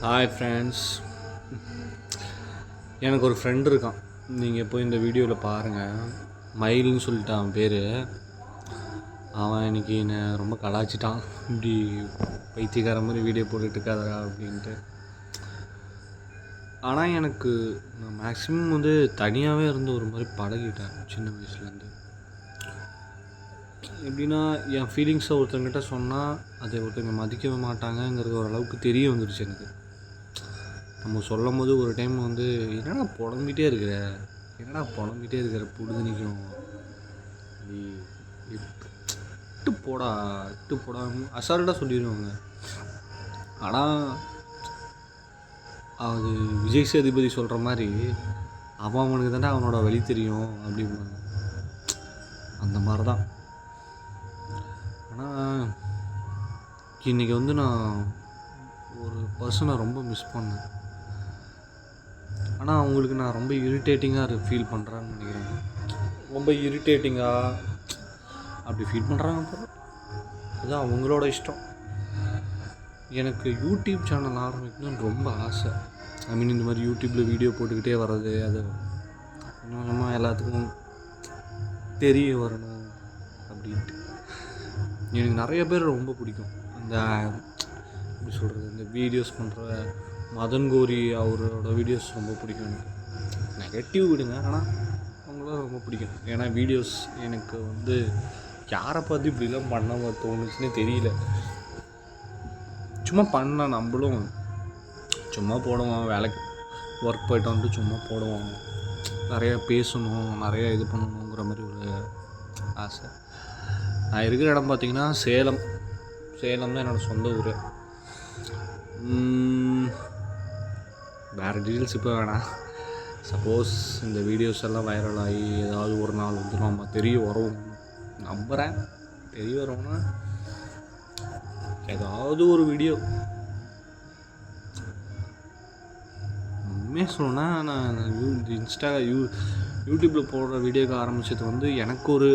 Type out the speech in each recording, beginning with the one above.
Hi friends, எனக்கு ஒரு friend இருக்கான். நீங்கள் போய் இந்த வீடியோவில் பாருங்கள். மயில்னு சொல்லிட்டு அவன் பேர். அவன் இன்றைக்கி என்னை ரொம்ப கலாய்ச்சிட்டான். இப்படி பைத்தியக்கார மாதிரி வீடியோ போட்டுட்டு இருக்காதா அப்படின்ட்டு. ஆனால் எனக்கு நான் மேக்ஸிமம் வந்து தனியாகவே இருந்து ஒரு மாதிரி பழகிட்டேன் சின்ன வயசுலேருந்து. எப்படின்னா என் ஃபீலிங்ஸை ஒருத்தங்கிட்ட சொன்னால் அதை ஒருத்தங்க மதிக்கவே மாட்டாங்கங்கிறது ஓரளவுக்கு தெரிய வந்துடுச்சு எனக்கு. நம்ம சொல்லும் போது ஒரு டைம் வந்து என்னடா புலம்பிகிட்டே இருக்கிற புடுதனிக்கும் நீ இட்டு போடா அசால்ட்டாக சொல்லிடுவாங்க. ஆனால் அது விஜய் சேதுபதி சொல்கிற மாதிரி அவனுக்கு தானே அவனோட வழி தெரியும் அப்படிம்பாங்க. அந்த மாதிரி தான். ஆனால் இன்றைக்கி வந்து நான் ஒரு பர்சனை ரொம்ப மிஸ் பண்ணேன். ஆனால் அவங்களுக்கு நான் ரொம்ப இரிட்டேட்டிங்காக ஃபீல் பண்ணுறான்னு நினைக்கிறேன். ரொம்ப இரிட்டேட்டிங்காக அப்படி ஃபீல் பண்ணுறாங்க. அதுதான் அவங்களோட இஷ்டம். எனக்கு யூடியூப் சேனல் ஆரம்பிக்கணும்னு ரொம்ப ஆசை. இந்த மாதிரி யூடியூப்பில் வீடியோ போட்டுக்கிட்டே வர்றது, அது கொஞ்சம் கொஞ்சமாக எல்லாத்துக்கும் தெரிய வரணும் அப்படின்ட்டு. எனக்கு நிறைய பேர் ரொம்ப பிடிக்கும். இந்த எப்படி சொல்கிறது, இந்த வீடியோஸ் பண்ணுற மதன் கோரி அவரோட வீடியோஸ் ரொம்ப பிடிக்கும் எனக்கு. நெகட்டிவ் விடுங்க, ஆனால் அவங்களாம் ரொம்ப பிடிக்கும். ஏன்னா வீடியோஸ் எனக்கு வந்து யாரை பார்த்து இப்படிலாம் பண்ண தோணுச்சுன்னே தெரியல. சும்மா பண்ணலாம், நம்மளும் சும்மா போடுவோம். வேலைக்கு ஒர்க் போய்ட்டு வந்துட்டு சும்மா போடுவோம். நிறையா பேசணும், நிறையா இது பண்ணணுங்கிற மாதிரி ஒரு ஆசை. நான் இருக்கிற இடம் பார்த்திங்கன்னா சேலம் தான் என்னோடய சொந்த ஊர். வேறு டீட்டெயில்ஸ் இப்போ வேணாம். சப்போஸ் இந்த வீடியோஸ் எல்லாம் வைரல் ஆகி ஏதாவது ஒரு நாள் வந்து நம்ம தெரிய வரும் நம்புகிறேன். தெரிய வரோம்னா ஏதாவது ஒரு வீடியோ உண்மையாக சொல்லணும்னா, நான் யூடியூப்பில் போடுற வீடியோக்கு ஆரம்பித்தது வந்து எனக்கு ஒரு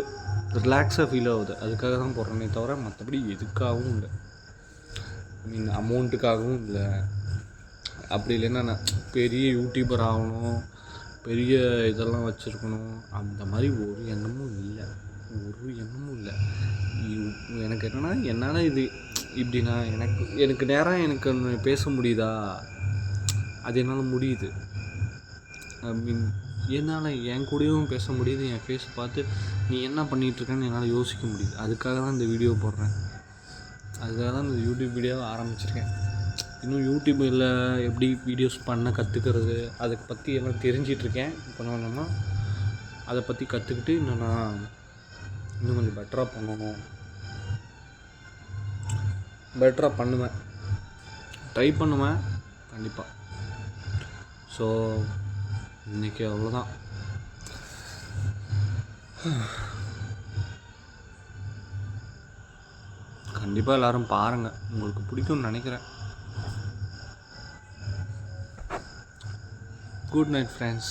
ரிலாக்ஸாக ஃபீல் ஆகுது. அதுக்காக தான் போடுறேனே தவிர மற்றபடி எதுக்காகவும் இல்லை. அமௌண்ட்டுக்காகவும் இல்லை. அப்படி இல்லைன்னா நான் பெரிய யூடியூபர் ஆகணும், பெரிய இதெல்லாம் வச்சுருக்கணும், அந்த மாதிரி ஒரு எண்ணமும் இல்லை. எனக்கு என்னென்னா என்னால் இது இப்படின்னா எனக்கு நேரம் எனக்கு பேச முடியுதா, அது என்னால் முடியுது. என்னால் என் கூடயும் பேச முடியுது. என் ஃபேஸ் பார்த்து நீ என்ன பண்ணிகிட்ருக்கன்னு என்னால் யோசிக்க முடியுது. அதுக்காக தான் இந்த வீடியோ போடுறேன். அதுக்காக தான் இந்த யூடியூப் வீடியோவை ஆரம்பிச்சிருக்கேன். இன்னும் யூடியூப்பில் எப்படி வீடியோஸ் பண்ண கற்றுக்கிறது, அதை பற்றி எல்லாம் தெரிஞ்சிட்ருக்கேன். கொஞ்சம் கொஞ்சமாக அதை பற்றி கற்றுக்கிட்டு இன்னும் கொஞ்சம் பெட்டராக பண்ணுவேன், ட்ரை பண்ணுவேன் கண்டிப்பாக. ஸோ இன்றைக்கி அவ்வளோதான். கண்டிப்பாக எல்லோரும் பாருங்கள், உங்களுக்கு பிடிக்கும்னு நினைக்கிறேன். Good night, friends.